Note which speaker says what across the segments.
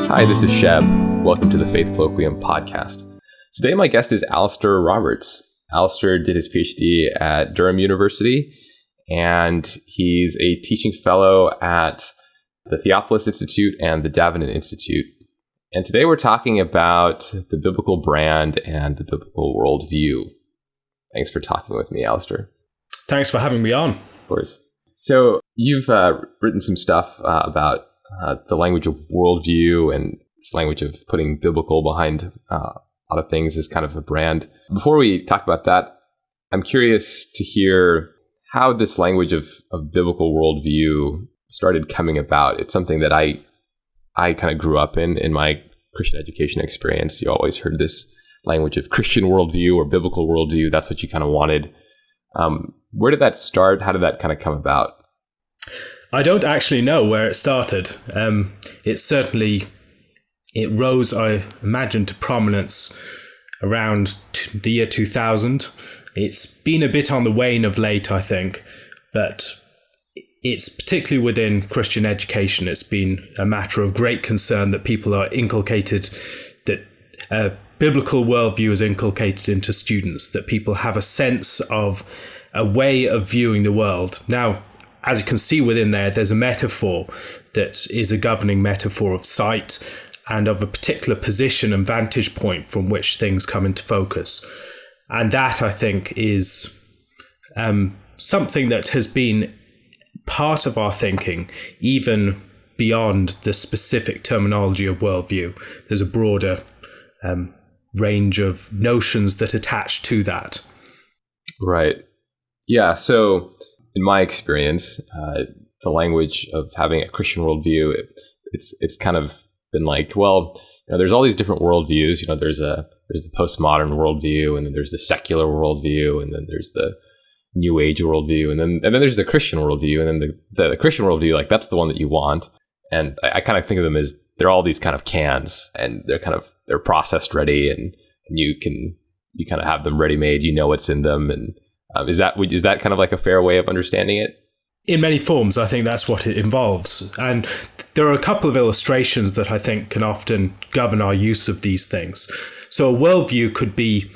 Speaker 1: Hi, this is Sheb. Welcome to the Faith Colloquium podcast. Today, my guest is Alastair Roberts. Alastair did his PhD at Durham University, and he's a teaching fellow at the Theophilus Institute and the Davenant Institute. And today we're talking about the biblical brand and the biblical worldview. Thanks for talking with me, Alastair.
Speaker 2: Thanks for having me on.
Speaker 1: Of course. So you've written some stuff about the language of worldview and this language of putting biblical behind a lot of things as kind of a brand. Before we talk about that, I'm curious to hear how this language of biblical worldview started coming about. It's something that I kind of grew up in my Christian education experience. You always heard this language of Christian worldview or biblical worldview. That's what you kind of wanted. Where did that start? How did that kind of come about?
Speaker 2: I don't actually know where it started. It rose, I imagine, to prominence around the year 2000. It's been a bit on the wane of late, I think, but it's particularly within Christian education. It's been a matter of great concern that people are inculcated, that biblical worldview is inculcated into students, that people have a sense of a way of viewing the world. Now, as you can see within there, there's a metaphor that is a governing metaphor of sight and of a particular position and vantage point from which things come into focus. And that, I think, is something that has been part of our thinking, even beyond the specific terminology of worldview. There's a broader range of notions that attach to that.
Speaker 1: Right. Yeah. So in my experience, the language of having a Christian worldview, it's kind of been like, well, there's all these different worldviews. There's the postmodern worldview, and then there's the secular worldview, and then there's the New Age worldview, and then there's the Christian worldview, and then the Christian worldview, like that's the one that you want. And I kind of think of them as they're all these kind of cans, and they're processed ready, and you kind of have them ready made. You know what's in them, and is that kind of like a fair way of understanding it?
Speaker 2: In many forms, I think that's what it involves. And there are a couple of illustrations that I think can often govern our use of these things. So a worldview could be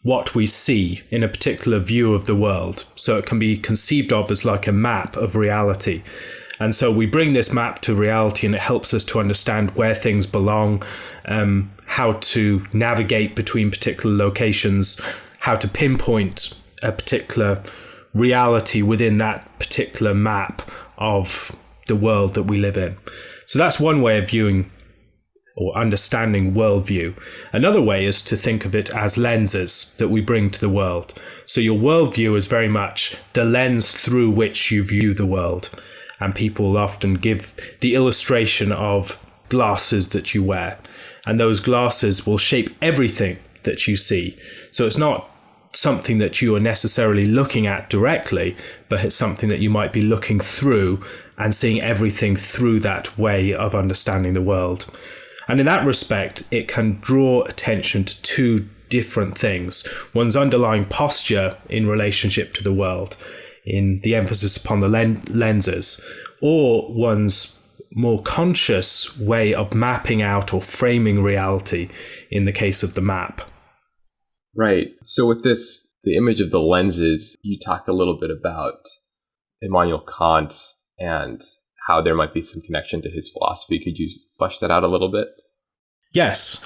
Speaker 2: what we see in a particular view of the world. So it can be conceived of as like a map of reality. And so we bring this map to reality, and it helps us to understand where things belong, how to navigate between particular locations, how to pinpoint a particular reality within that particular map of the world that we live in. So that's one way of viewing or understanding worldview. Another way is to think of it as lenses that we bring to the world. So your worldview is very much the lens through which you view the world. And people often give the illustration of glasses that you wear. And those glasses will shape everything that you see. So it's not something that you are necessarily looking at directly, but it's something that you might be looking through and seeing everything through that way of understanding the world. And in that respect, it can draw attention to two different things. One's underlying posture in relationship to the world, in the emphasis upon the lenses, or one's more conscious way of mapping out or framing reality in the case of the map.
Speaker 1: Right. So with this, the image of the lenses, you talk a little bit about Immanuel Kant and how there might be some connection to his philosophy. Could you flesh that out a little bit?
Speaker 2: Yes.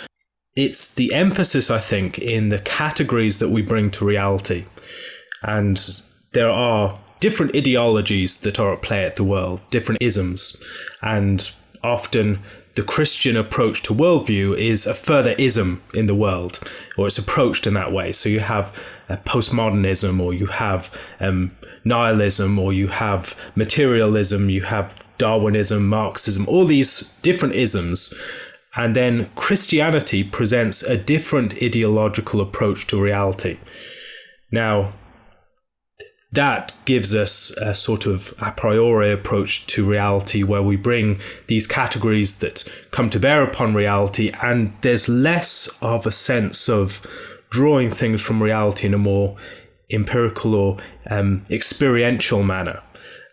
Speaker 2: It's the emphasis, I think, in the categories that we bring to reality. And there are different ideologies that are at play at the world, different isms. And often the Christian approach to worldview is a further ism in the world, or it's approached in that way. So you have postmodernism, or you have nihilism, or you have materialism, you have Darwinism, Marxism, all these different isms. And then Christianity presents a different ideological approach to reality. Now, that gives us a sort of a priori approach to reality where we bring these categories that come to bear upon reality, and there's less of a sense of drawing things from reality in a more empirical or experiential manner.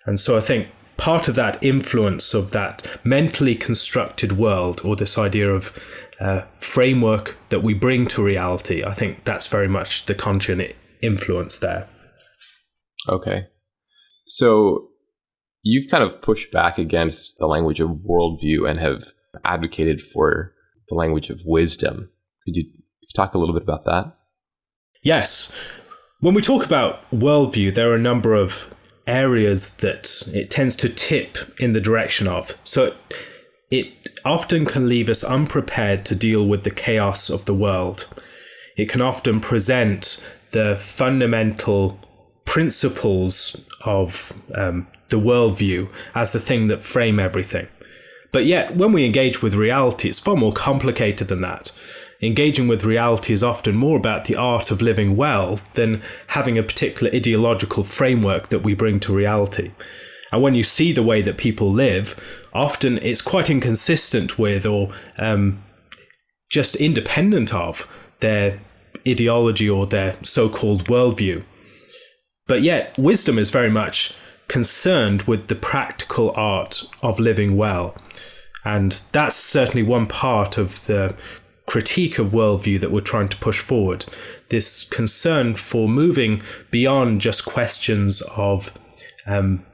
Speaker 2: And so I think part of that influence of that mentally constructed world, or this idea of framework that we bring to reality, I think that's very much the Kantian influence there.
Speaker 1: Okay. So you've kind of pushed back against the language of worldview and have advocated for the language of wisdom. Could you talk a little bit about that?
Speaker 2: Yes. When we talk about worldview, there are a number of areas that it tends to tip in the direction of. So it often can leave us unprepared to deal with the chaos of the world. It can often present the fundamental principles of the worldview as the thing that frame everything. But yet, when we engage with reality, it's far more complicated than that. Engaging with reality is often more about the art of living well than having a particular ideological framework that we bring to reality. And when you see the way that people live, often it's quite inconsistent with or just independent of their ideology or their so-called worldview. But yet, wisdom is very much concerned with the practical art of living well. And that's certainly one part of the critique of worldview that we're trying to push forward. This concern for moving beyond just questions of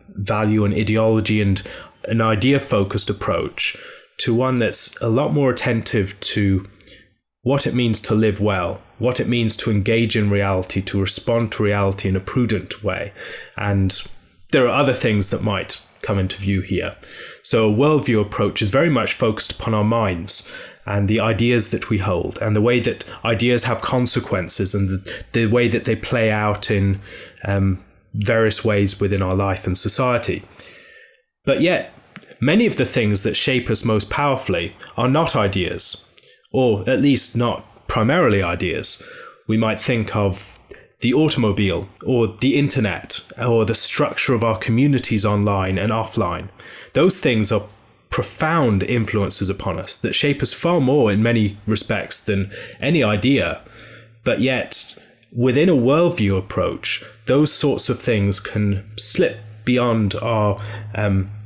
Speaker 2: value and ideology and an idea-focused approach to one that's a lot more attentive to what it means to live well, what it means to engage in reality, to respond to reality in a prudent way. And there are other things that might come into view here. So a worldview approach is very much focused upon our minds and the ideas that we hold and the way that ideas have consequences and the way that they play out in various ways within our life and society. But yet, many of the things that shape us most powerfully are not ideas, or at least not primarily ideas. We might think of the automobile or the internet or the structure of our communities online and offline. Those things are profound influences upon us that shape us far more in many respects than any idea. But yet, within a worldview approach, those sorts of things can slip beyond our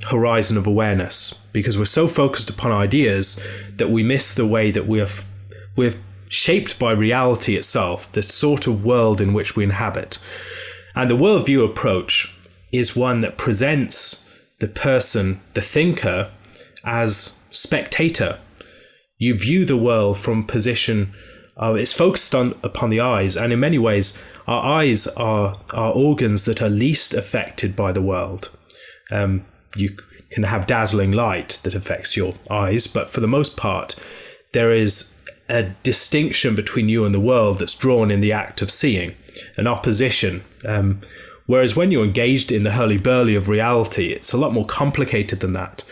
Speaker 2: horizon of awareness because we're so focused upon ideas that we miss the way that we're shaped by reality itself, the sort of world in which we inhabit. And the worldview approach is one that presents the person, the thinker, as spectator. You view the world from a position it's focused upon the eyes, and in many ways, our eyes are organs that are least affected by the world. You can have dazzling light that affects your eyes, but for the most part, there is a distinction between you and the world that's drawn in the act of seeing, an opposition. Whereas when you're engaged in the hurly-burly of reality, it's a lot more complicated than that.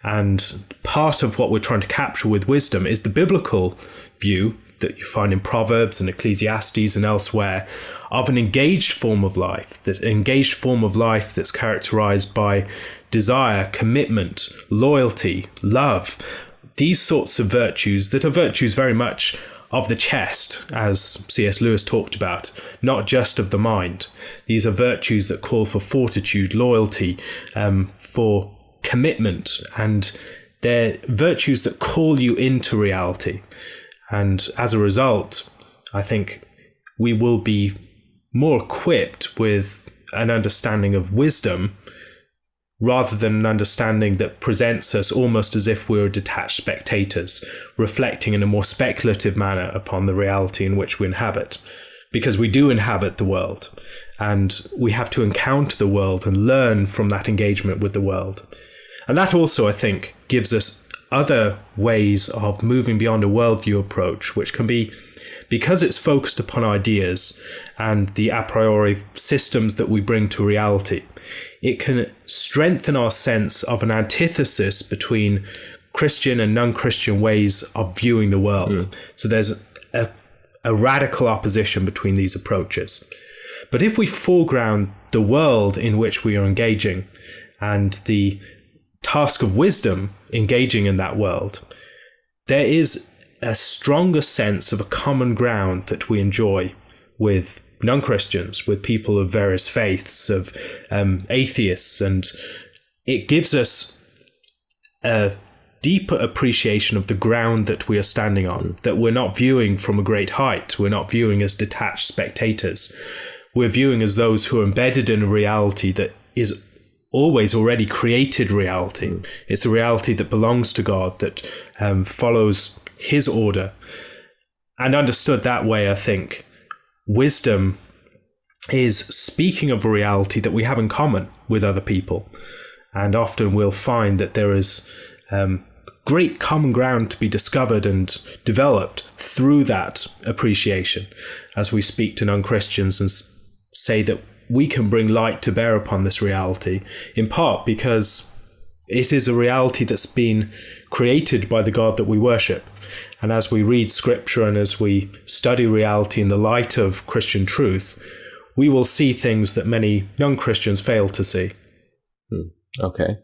Speaker 2: And part of what we're trying to capture with wisdom is the biblical view that you find in Proverbs and Ecclesiastes and elsewhere of an engaged form of life, that engaged form of life that's characterized by desire, commitment, loyalty, love, these sorts of virtues that are virtues very much of the chest, as C.S. Lewis talked about, not just of the mind. These are virtues that call for fortitude, loyalty, for commitment, and they're virtues that call you into reality. And as a result, I think we will be more equipped with an understanding of wisdom rather than an understanding that presents us almost as if we were detached spectators, reflecting in a more speculative manner upon the reality in which we inhabit. Because we do inhabit the world, and we have to encounter the world and learn from that engagement with the world. And that also, I think, gives us other ways of moving beyond a worldview approach, which can be, because it's focused upon ideas and the a priori systems that we bring to reality, it can strengthen our sense of an antithesis between Christian and non-Christian ways of viewing the world. So there's a radical opposition between these approaches. But if we foreground the world in which we are engaging and the task of wisdom engaging in that world, there is a stronger sense of a common ground that we enjoy with non-Christians, with people of various faiths, of atheists, and it gives us a deeper appreciation of the ground that we are standing on, that we're not viewing from a great height. We're not viewing as detached spectators. We're viewing as those who are embedded in a reality that is always already created reality. It's a reality that belongs to God, that follows his order. And understood that way, I think, wisdom is speaking of a reality that we have in common with other people. And often we'll find that there is great common ground to be discovered and developed through that appreciation as we speak to non-Christians and say that we can bring light to bear upon this reality, in part because it is a reality that's been created by the God that we worship. And as we read scripture and as we study reality in the light of Christian truth, we will see things that many non-Christians fail to see.
Speaker 1: Okay.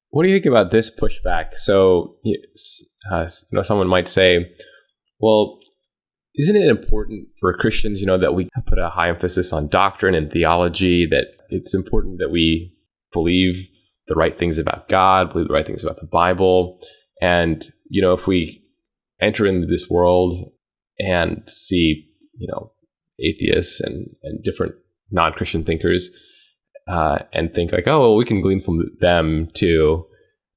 Speaker 1: What do you think about this pushback? So, someone might say, well, isn't it important for Christians, that we put a high emphasis on doctrine and theology, that it's important that we believe the right things about God, believe the right things about the Bible. And, if we enter into this world and see, atheists and different non-Christian thinkers and think like, oh, well, we can glean from them too.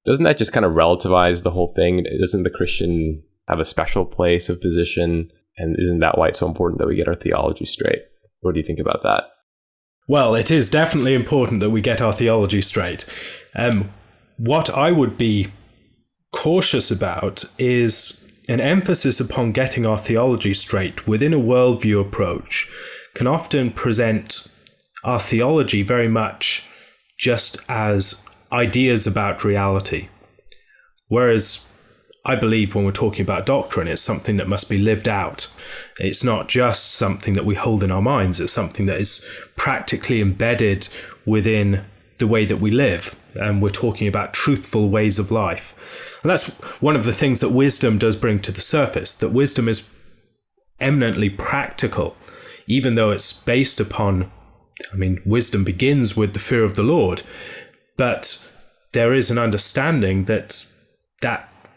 Speaker 1: Doesn't that just kind of relativize the whole thing? Doesn't the Christian have a special place of position? And isn't that why it's so important that we get our theology straight? What do you think about that?
Speaker 2: Well, it is definitely important that we get our theology straight. What I would be cautious about is an emphasis upon getting our theology straight within a worldview approach can often present our theology very much just as ideas about reality. Whereas I believe when we're talking about doctrine, it's something that must be lived out. It's not just something that we hold in our minds. It's something that is practically embedded within the way that we live. And we're talking about truthful ways of life. And that's one of the things that wisdom does bring to the surface, that wisdom is eminently practical, even though it's based upon, wisdom begins with the fear of the Lord. But there is an understanding that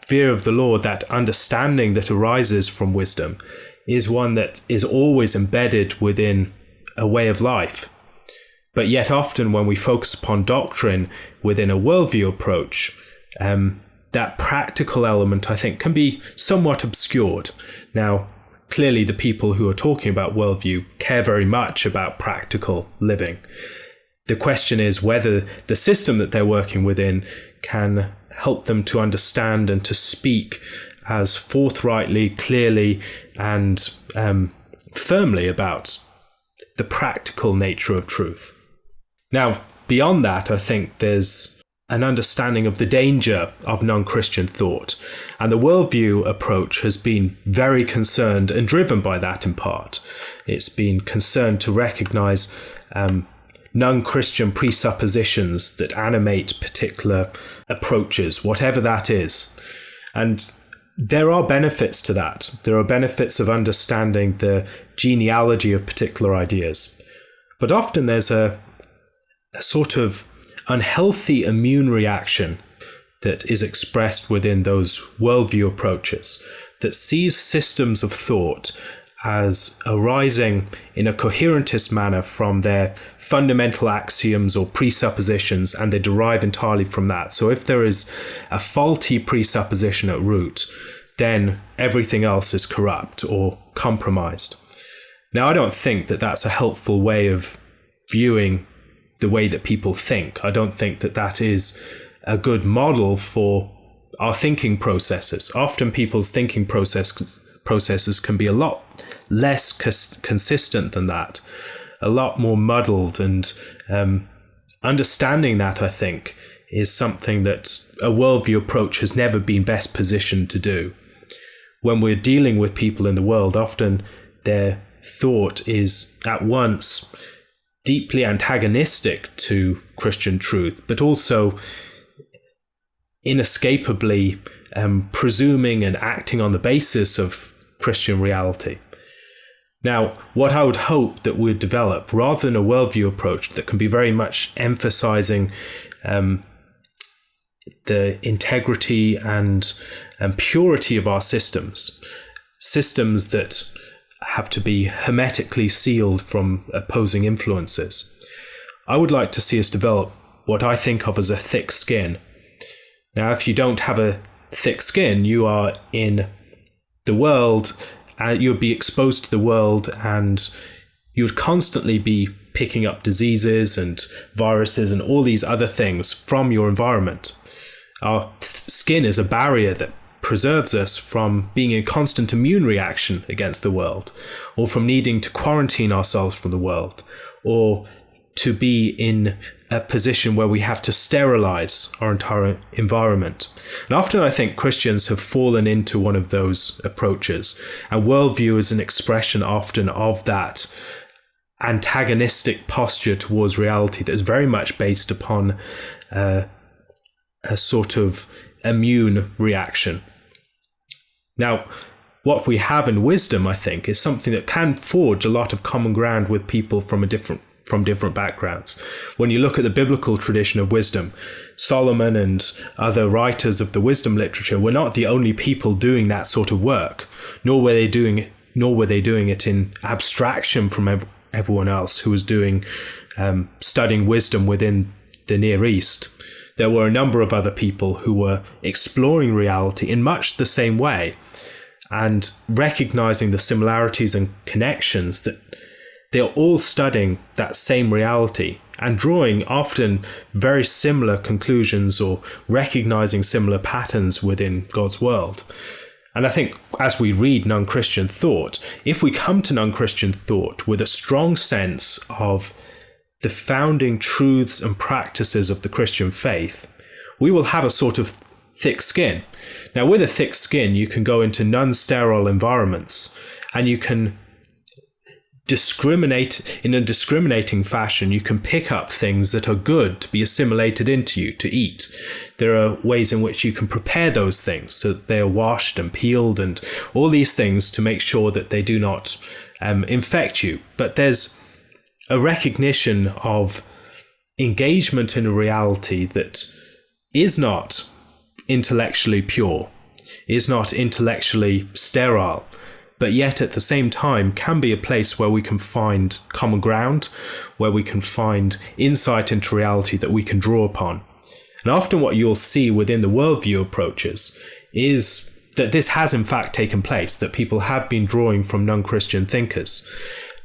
Speaker 2: fear of the Lord, that understanding that arises from wisdom, is one that is always embedded within a way of life. But yet often when we focus upon doctrine within a worldview approach, that practical element, I think, can be somewhat obscured. Now, clearly the people who are talking about worldview care very much about practical living. The question is whether the system that they're working within can help them to understand and to speak as forthrightly, clearly, and firmly about the practical nature of truth. Now, beyond that, I think there's an understanding of the danger of non-Christian thought. And the worldview approach has been very concerned and driven by that in part. It's been concerned to recognize non-Christian presuppositions that animate particular approaches, whatever that is. And there are benefits to that. There are benefits of understanding the genealogy of particular ideas. But often there's a sort of unhealthy immune reaction that is expressed within those worldview approaches that sees systems of thought as arising in a coherentist manner from their fundamental axioms or presuppositions, and they derive entirely from that. So if there is a faulty presupposition at root, then everything else is corrupt or compromised. Now, I don't think that that's a helpful way of viewing the way that people think. I don't think that that is a good model for our thinking processes. Often people's thinking processes can be a lot less consistent than that, a lot more muddled, and understanding that, I think, is something that a worldview approach has never been best positioned to do. When we're dealing with people in the world, often their thought is at once deeply antagonistic to Christian truth, but also inescapably presuming and acting on the basis of Christian reality. Now, what I would hope that we'd develop, rather than a worldview approach that can be very much emphasizing the integrity and purity of our systems that have to be hermetically sealed from opposing influences. I would like to see us develop what I think of as a thick skin. Now, if you don't have a thick skin, you are in the world, you would be exposed to the world, and you would constantly be picking up diseases and viruses and all these other things from your environment. Our skin is a barrier that preserves us from being in constant immune reaction against the world, or from needing to quarantine ourselves from the world, or to be in a position where we have to sterilize our entire environment. And often I think Christians have fallen into one of those approaches, and worldview is an expression often of that antagonistic posture towards reality that is very much based upon a sort of immune reaction. Now, what we have in wisdom, I think, is something that can forge a lot of common ground with people from different backgrounds. When you look at the biblical tradition of wisdom, Solomon and other writers of the wisdom literature were not the only people doing that sort of work, nor were they doing it in abstraction from everyone else who was studying wisdom within the Near East. There were a number of other people who were exploring reality in much the same way and recognizing the similarities and connections, that they're all studying that same reality and drawing often very similar conclusions or recognizing similar patterns within God's world. And I think as we read non-Christian thought, if we come to non-Christian thought with a strong sense of the founding truths and practices of the Christian faith, we will have a sort of thick skin. Now, with a thick skin, you can go into non-sterile environments and you can discriminate in a discriminating fashion. You can pick up things that are good to be assimilated into you to eat. There are ways in which you can prepare those things so that they are washed and peeled and all these things to make sure that they do not infect you. But there's a recognition of engagement in a reality that is not intellectually pure, is not intellectually sterile, but yet at the same time can be a place where we can find common ground, where we can find insight into reality that we can draw upon. And often what you'll see within the worldview approaches is that this has in fact taken place, that people have been drawing from non-Christian thinkers.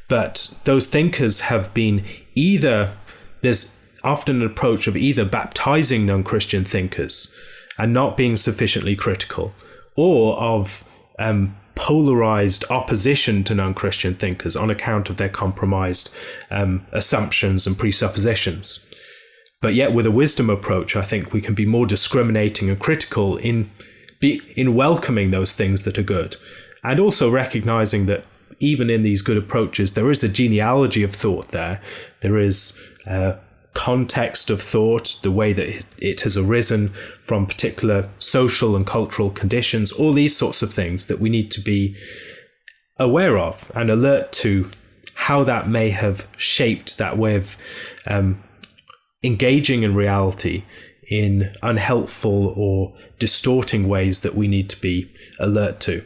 Speaker 2: But those thinkers have been there's often an approach of either baptizing non-Christian thinkers and not being sufficiently critical, or of polarized opposition to non-Christian thinkers on account of their compromised assumptions and presuppositions. But yet with a wisdom approach, I think we can be more discriminating and critical in welcoming those things that are good, and also recognizing that even in these good approaches, there is a genealogy of thought there. There is context of thought, the way that it has arisen from particular social and cultural conditions, all these sorts of things that we need to be aware of and alert to how that may have shaped that way of engaging in reality in unhelpful or distorting ways that we need to be alert to.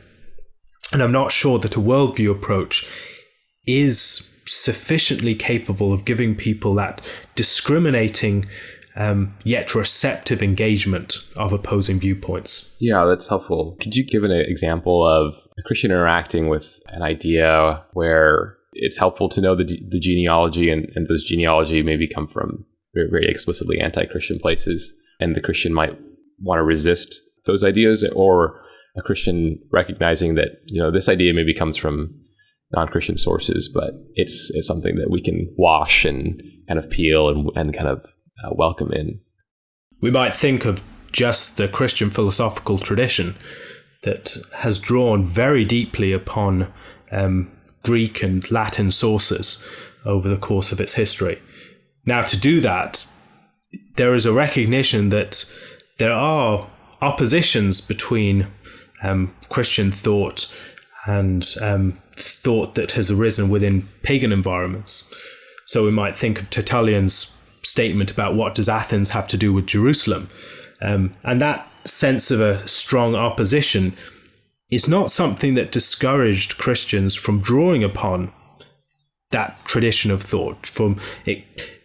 Speaker 2: And I'm not sure that a worldview approach is sufficiently capable of giving people that discriminating yet receptive engagement of opposing viewpoints.
Speaker 1: Yeah, that's helpful. Could you give an example of a Christian interacting with an idea where it's helpful to know the genealogy, and those genealogy maybe come from very, very explicitly anti-Christian places, and the Christian might want to resist those ideas, or a Christian recognizing that, this idea maybe comes from non-Christian sources, but it's something that we can wash and kind of peel and kind of welcome in.
Speaker 2: We might think of just the Christian philosophical tradition that has drawn very deeply upon Greek and Latin sources over the course of its history. Now, to do that, there is a recognition that there are oppositions between Christian thought and thought that has arisen within pagan environments. So we might think of Tertullian's statement about what does Athens have to do with Jerusalem. And that sense of a strong opposition is not something that discouraged Christians from drawing upon that tradition of thought, from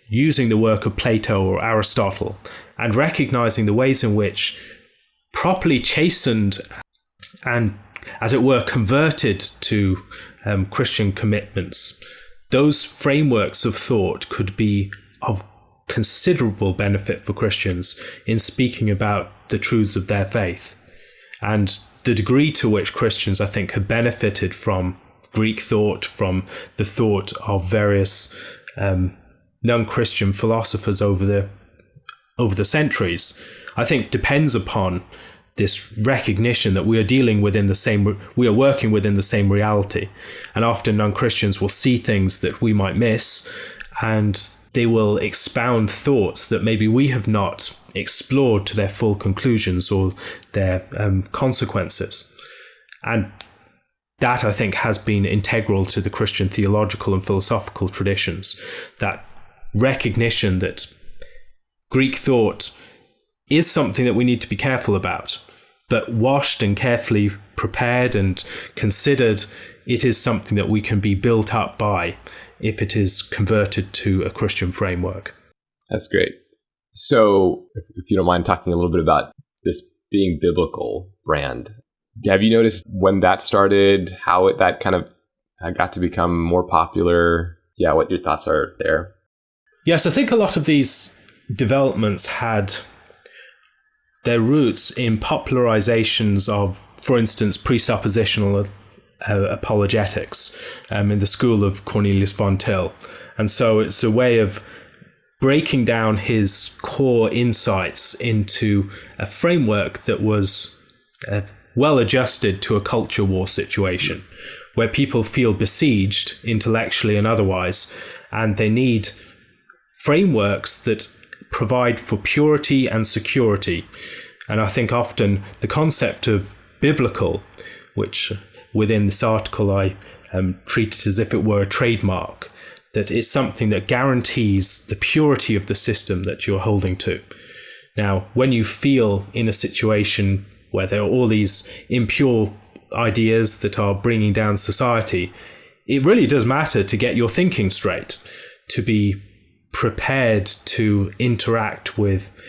Speaker 2: using the work of Plato or Aristotle, and recognizing the ways in which properly chastened and, as it were, converted to Christian commitments, those frameworks of thought could be of considerable benefit for Christians in speaking about the truths of their faith. And the degree to which Christians, I think, have benefited from Greek thought, from the thought of various non-Christian philosophers over the centuries, I think depends upon this recognition that we are working within the same reality. And often non-Christians will see things that we might miss, and they will expound thoughts that maybe we have not explored to their full conclusions or their consequences. And that, I think, has been integral to the Christian theological and philosophical traditions, that recognition that Greek thought is something that we need to be careful about, but washed and carefully prepared and considered, it is something that we can be built up by if it is converted to a Christian framework.
Speaker 1: That's great. So if you don't mind talking a little bit about this being biblical brand, have you noticed when that started, how that kind of got to become more popular? Yeah, what your thoughts are there?
Speaker 2: Yes, I think a lot of these developments had their roots in popularizations of, for instance, presuppositional apologetics in the school of Cornelius von Til. And so it's a way of breaking down his core insights into a framework that was well adjusted to a culture war situation, where people feel besieged intellectually and otherwise, and they need frameworks that provide for purity and security. And I think often the concept of biblical, which within this article I treat it as if it were a trademark, that it's something that guarantees the purity of the system that you're holding to. Now, when you feel in a situation where there are all these impure ideas that are bringing down society, it really does matter to get your thinking straight, to be prepared to interact with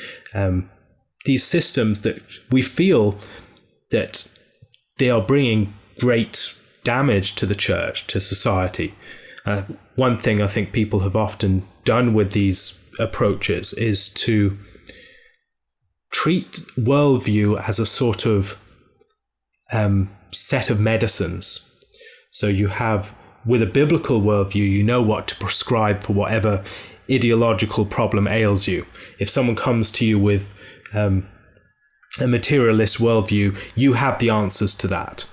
Speaker 2: these systems that we feel that they are bringing great damage to the church, to society. One thing I think people have often done with these approaches is to treat worldview as a sort of set of medicines. So you have, with a biblical worldview, you know what to prescribe for whatever ideological problem ails you. If someone comes to you with a materialist worldview, you have the answers to that.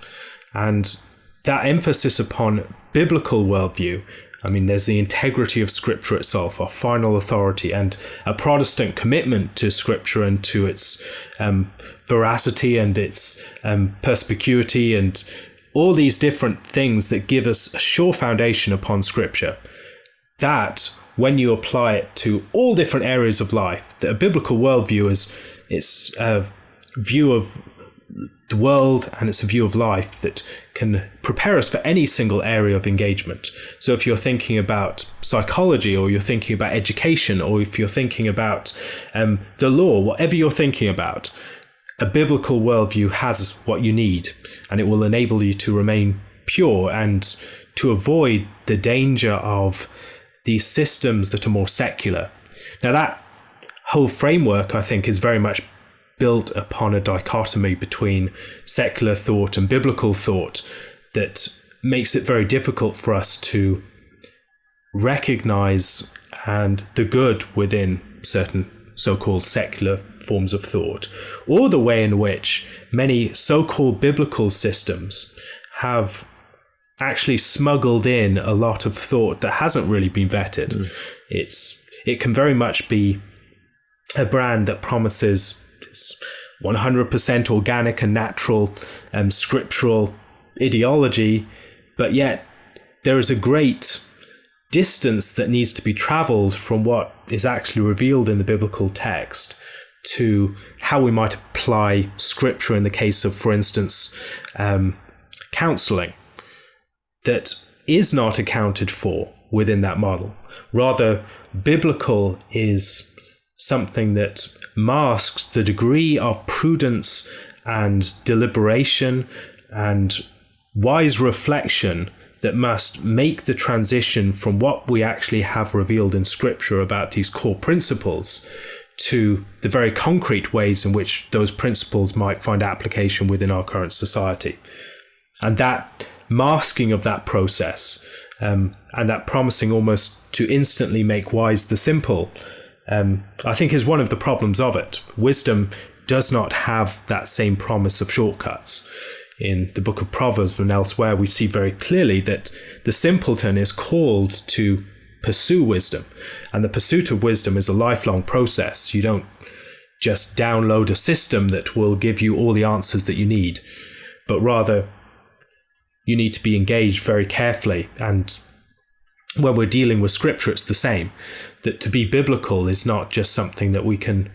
Speaker 2: And that emphasis upon biblical worldview, I mean, there's the integrity of Scripture itself, our final authority, and a Protestant commitment to Scripture and to its veracity and its perspicuity and all these different things that give us a sure foundation upon Scripture. That, when you apply it to all different areas of life, that a biblical worldview is it's a view of the world and it's a view of life that can prepare us for any single area of engagement. So if you're thinking about psychology, or you're thinking about education, or if you're thinking about the law, whatever you're thinking about, a biblical worldview has what you need, and it will enable you to remain pure and to avoid the danger of these systems that are more secular. Now, that whole framework, I think, is very much built upon a dichotomy between secular thought and biblical thought that makes it very difficult for us to recognize the good within certain so-called secular forms of thought, or the way in which many so-called biblical systems have actually smuggled in a lot of thought that hasn't really been vetted. It can very much be a brand that promises 100% organic and natural scriptural ideology, but yet there is a great distance that needs to be traveled from what is actually revealed in the biblical text to how we might apply scripture in the case of, for instance, counseling, that is not accounted for within that model. Rather, biblical is something that masks the degree of prudence and deliberation and wise reflection that must make the transition from what we actually have revealed in Scripture about these core principles to the very concrete ways in which those principles might find application within our current society. And that masking of that process and that promising almost to instantly make wise the simple, I think is one of the problems of it. Wisdom does not have that same promise of shortcuts. In the book of Proverbs and elsewhere, we see very clearly that the simpleton is called to pursue wisdom. And the pursuit of wisdom is a lifelong process. You don't just download a system that will give you all the answers that you need, but rather you need to be engaged very carefully. And when we're dealing with scripture, it's the same. That to be biblical is not just something that we can...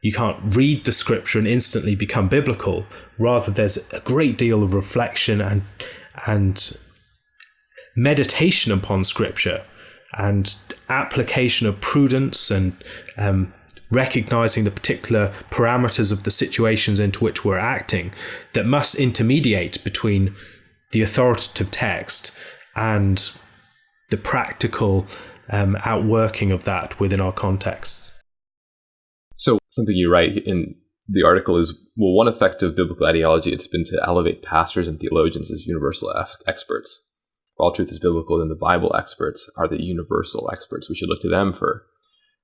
Speaker 2: you can't read the scripture and instantly become biblical. Rather, there's a great deal of reflection and meditation upon scripture and application of prudence and recognizing the particular parameters of the situations into which we're acting that must intermediate between the authoritative text and the practical outworking of that within our contexts.
Speaker 1: So something you write in the article is, well, one effect of biblical ideology, it's been to elevate pastors and theologians as universal experts. If all truth is biblical, then the Bible experts are the universal experts. We should look to them for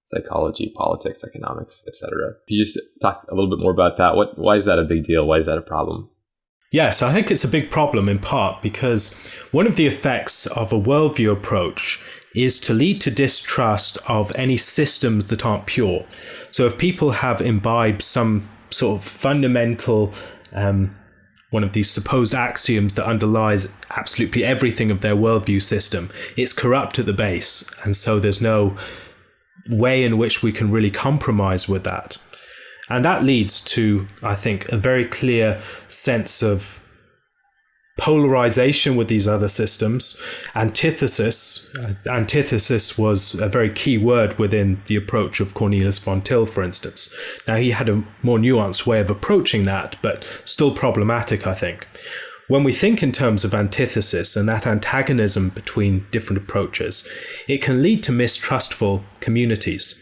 Speaker 1: psychology, politics, economics, etc. Can you just talk a little bit more about that? Why is that a big deal? Why is that a problem?
Speaker 2: Yes, I think it's a big problem in part because one of the effects of a worldview approach is to lead to distrust of any systems that aren't pure. So if people have imbibed some sort of fundamental, one of these supposed axioms that underlies absolutely everything of their worldview system, it's corrupt at the base. And so there's no way in which we can really compromise with that. And that leads to, I think, a very clear sense of polarization with these other systems. Antithesis was a very key word within the approach of Cornelius von Til, for instance. Now, he had a more nuanced way of approaching that, but still problematic, I think. When we think in terms of antithesis and that antagonism between different approaches, it can lead to mistrustful communities.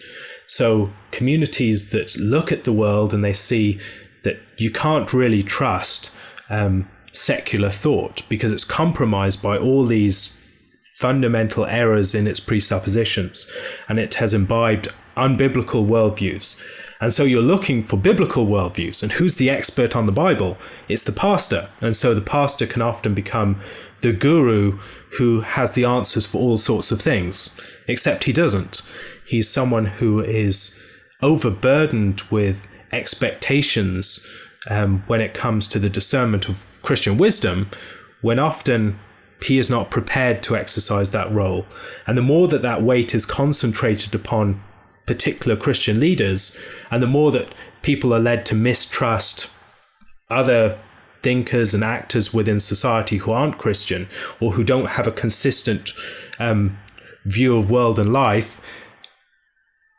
Speaker 2: So communities that look at the world and they see that you can't really trust secular thought because it's compromised by all these fundamental errors in its presuppositions, and it has imbibed unbiblical worldviews. And so you're looking for biblical worldviews, and who's the expert on the Bible? It's the pastor. And so the pastor can often become the guru who has the answers for all sorts of things, except he doesn't. He's someone who is overburdened with expectations when it comes to the discernment of Christian wisdom, when often he is not prepared to exercise that role. And the more that that weight is concentrated upon particular Christian leaders, and the more that people are led to mistrust other thinkers and actors within society who aren't Christian or who don't have a consistent view of world and life,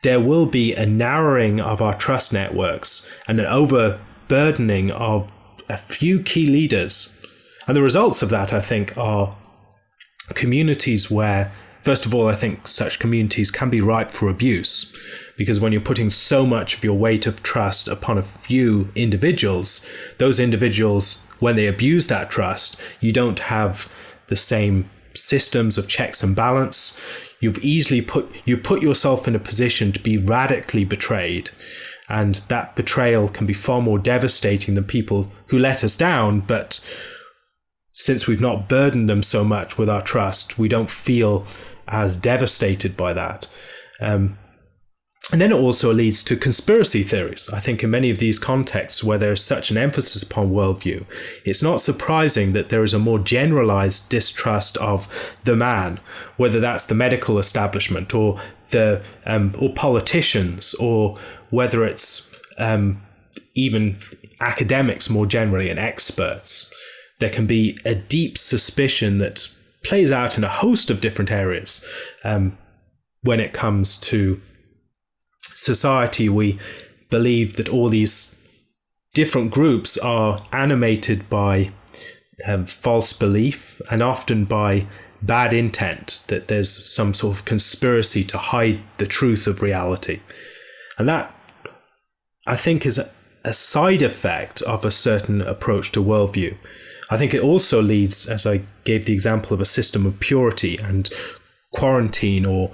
Speaker 2: there will be a narrowing of our trust networks and an overburdening of a few key leaders. And the results of that, I think, are communities where, first of all, I think such communities can be ripe for abuse, because when you're putting so much of your weight of trust upon a few individuals, those individuals, when they abuse that trust, you don't have the same systems of checks and balance. You've easily put yourself in a position to be radically betrayed. And that betrayal can be far more devastating than people who let us down, but since we've not burdened them so much with our trust, we don't feel as devastated by that. And then it also leads to conspiracy theories. I think in many of these contexts where there's such an emphasis upon worldview, it's not surprising that there is a more generalized distrust of the man, whether that's the medical establishment or the or politicians, or whether it's even academics more generally and experts. There can be a deep suspicion that plays out in a host of different areas when it comes to society. We believe that all these different groups are animated by false belief and often by bad intent, that there's some sort of conspiracy to hide the truth of reality. And that, I think, is a side effect of a certain approach to worldview. I think it also leads, as I gave the example of a system of purity and quarantine or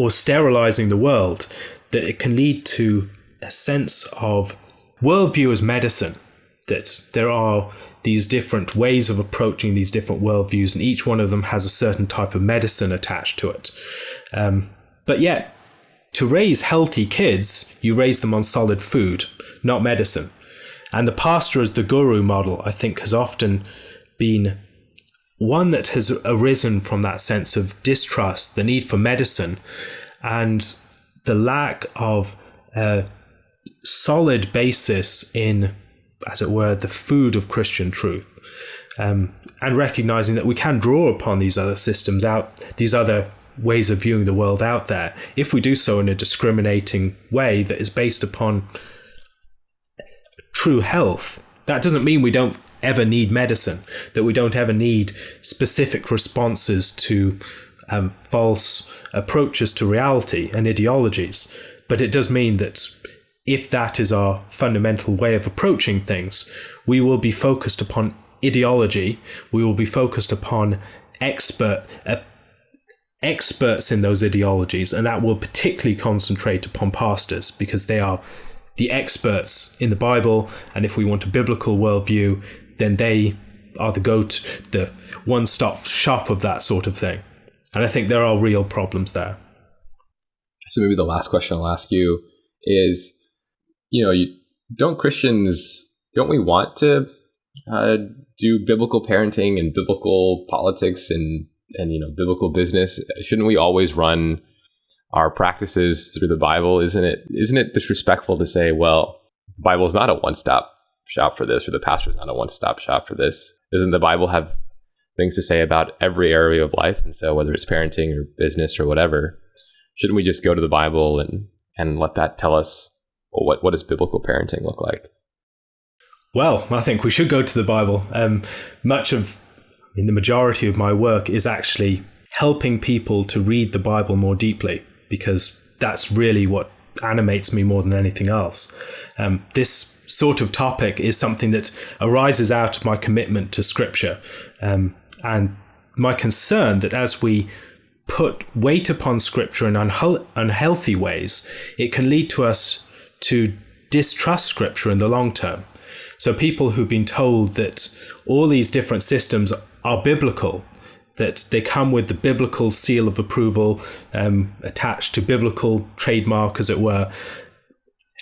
Speaker 2: sterilizing the world, that it can lead to a sense of worldview as medicine, that there are these different ways of approaching these different worldviews, and each one of them has a certain type of medicine attached to it. But yet, to raise healthy kids, you raise them on solid food, not medicine. And the pastor as the guru model, I think, has often been one that has arisen from that sense of distrust, the need for medicine, and the lack of a solid basis in, as it were, the food of Christian truth. And recognizing that we can draw upon these other systems out, these other ways of viewing the world out there, if we do so in a discriminating way that is based upon true health. That doesn't mean we don't ever need medicine, that we don't ever need specific responses to false approaches to reality and ideologies. But it does mean that if that is our fundamental way of approaching things, we will be focused upon ideology, we will be focused upon experts in those ideologies, and that will particularly concentrate upon pastors, because they are the experts in the Bible, and if we want a biblical worldview, then they are the one-stop shop of that sort of thing. And I think there are real problems there.
Speaker 1: So maybe the last question I'll ask you is, don't we want to do biblical parenting and biblical politics and biblical business? Shouldn't we always run our practices through the Bible? Isn't it disrespectful to say, well, the Bible is not a one-stop shop for this, or the pastor is not a one-stop shop for this? Doesn't the Bible have things to say about every area of life? And so whether it's parenting or business or whatever, shouldn't we just go to the Bible and let that tell us, well, what does biblical parenting look like?
Speaker 2: Well, I think we should go to the Bible. The majority of my work is actually helping people to read the Bible more deeply, because that's really what animates me more than anything else. This sort of topic is something that arises out of my commitment to Scripture, and my concern that as we put weight upon Scripture in unhealthy ways, it can lead to us to distrust Scripture in the long term. So people who've been told that all these different systems are biblical, that they come with the biblical seal of approval attached to biblical trademark, as it were,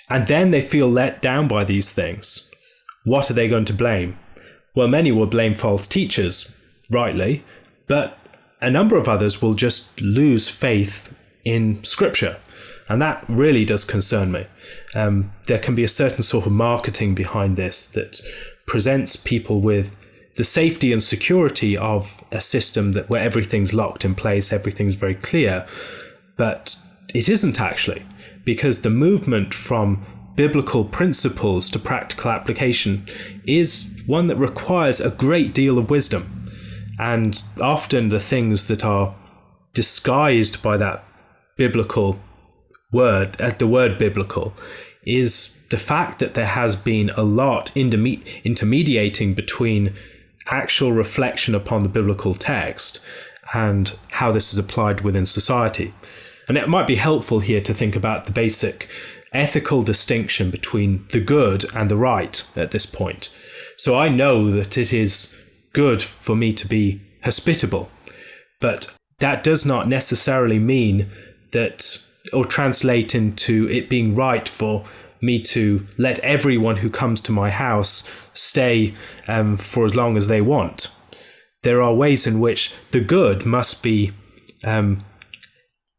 Speaker 2: and then they feel let down by these things. What are they going to blame? Well, many will blame false teachers, rightly, but a number of others will just lose faith in Scripture. And that really does concern me. There can be a certain sort of marketing behind this that presents people with the safety and security of a system where everything's locked in place, everything's very clear. But it isn't actually, because the movement from biblical principles to practical application is one that requires a great deal of wisdom. And often the things that are disguised by that biblical word, the word biblical, is the fact that there has been a lot intermediating between actual reflection upon the biblical text and how this is applied within society. And it might be helpful here to think about the basic ethical distinction between the good and the right at this point. So I know that it is good for me to be hospitable, but that does not necessarily mean that or translate into it being right for me to let everyone who comes to my house stay for as long as they want. There are ways in which the good must be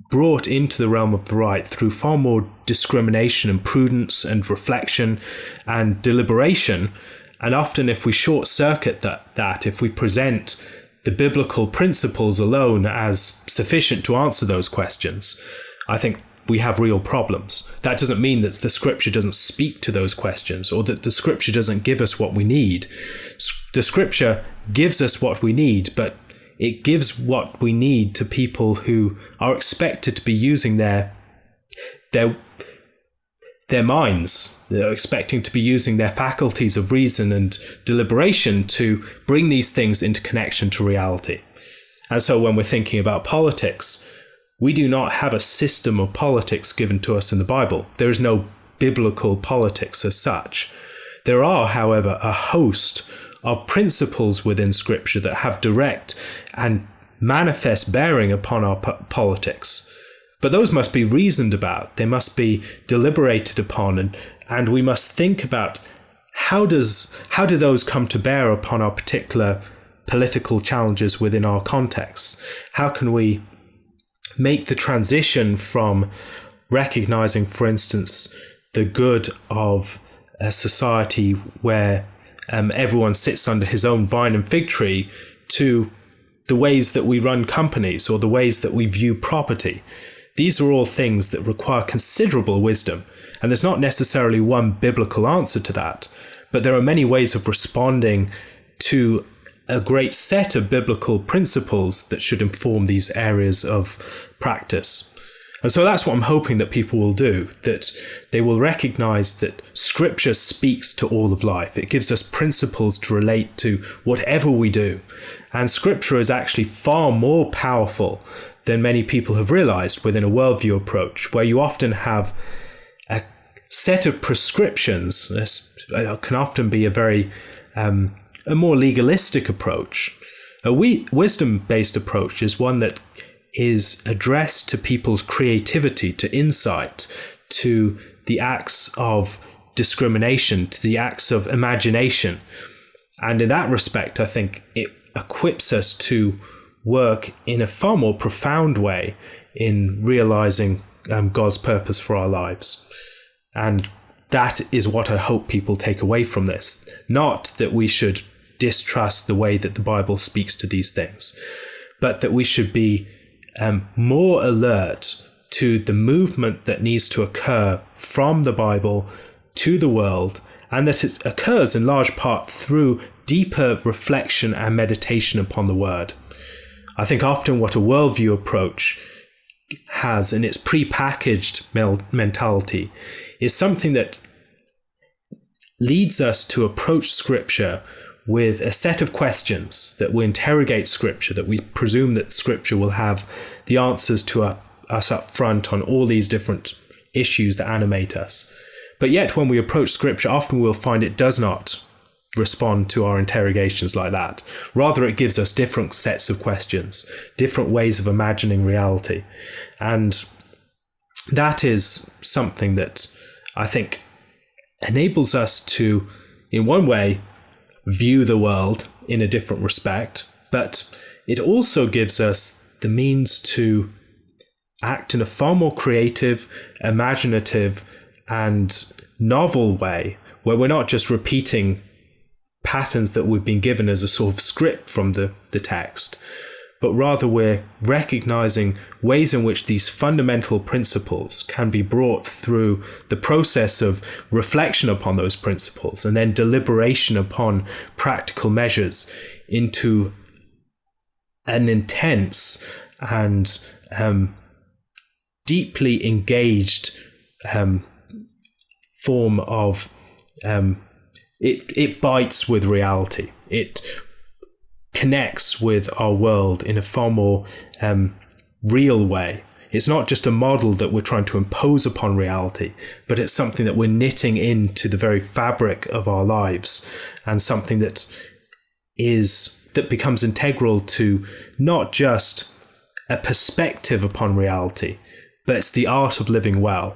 Speaker 2: brought into the realm of the right through far more discrimination and prudence and reflection and deliberation. And often if we short circuit that, if we present the biblical principles alone as sufficient to answer those questions, I think we have real problems. That doesn't mean that the scripture doesn't speak to those questions or that the scripture doesn't give us what we need. The scripture gives us what we need, but it gives what we need to people who are expected to be using their minds. They're expecting to be using their faculties of reason and deliberation to bring these things into connection to reality. And so when we're thinking about politics, we do not have a system of politics given to us in the Bible. There is no biblical politics as such. There are, however, a host of principles within Scripture that have direct and manifest bearing upon our politics. But those must be reasoned about. They must be deliberated upon, and we must think about how do those come to bear upon our particular political challenges within our context? How can we make the transition from recognizing, for instance, the good of a society where everyone sits under his own vine and fig tree to the ways that we run companies or the ways that we view property? These are all things that require considerable wisdom, and there's not necessarily one biblical answer to that, but there are many ways of responding to a great set of biblical principles that should inform these areas of practice. And so that's what I'm hoping that people will do, that they will recognize that Scripture speaks to all of life. It gives us principles to relate to whatever we do. And Scripture is actually far more powerful than many people have realized within a worldview approach, where you often have a set of prescriptions. This can often be a more legalistic approach. A wisdom-based approach is one that is addressed to people's creativity, to insight, to the acts of discrimination, to the acts of imagination. And in that respect, I think it equips us to work in a far more profound way in realizing God's purpose for our lives. And that is what I hope people take away from this. Not that we should distrust the way that the Bible speaks to these things, but that we should be more alert to the movement that needs to occur from the Bible to the world, and that it occurs in large part through deeper reflection and meditation upon the Word. I think often what a worldview approach has in its pre-packaged mentality is something that leads us to approach Scripture with a set of questions, that we interrogate Scripture, that we presume that Scripture will have the answers to us up front on all these different issues that animate us. But yet when we approach Scripture, often we'll find it does not respond to our interrogations like that. Rather, it gives us different sets of questions, different ways of imagining reality. And that is something that I think enables us to, in one way, view the world in a different respect, but it also gives us the means to act in a far more creative, imaginative, and novel way, where we're not just repeating patterns that we've been given as a sort of script from the text, but rather we're recognizing ways in which these fundamental principles can be brought through the process of reflection upon those principles and then deliberation upon practical measures into an intense and deeply engaged form of it bites with reality. It connects with our world in a far more real way. It's not just a model that we're trying to impose upon reality, but it's something that we're knitting into the very fabric of our lives, and something that becomes integral to not just a perspective upon reality, but it's the art of living well.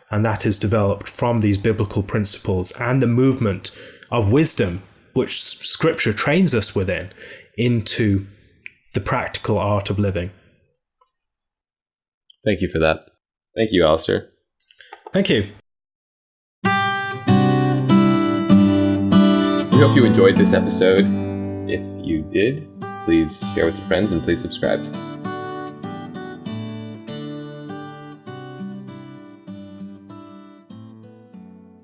Speaker 2: And that is developed from these biblical principles and the movement of wisdom, which Scripture trains us within, into the practical art of living.
Speaker 1: Thank you for that. Thank you, Alastair.
Speaker 2: Thank you.
Speaker 1: We hope you enjoyed this episode. If you did, please share with your friends and please subscribe.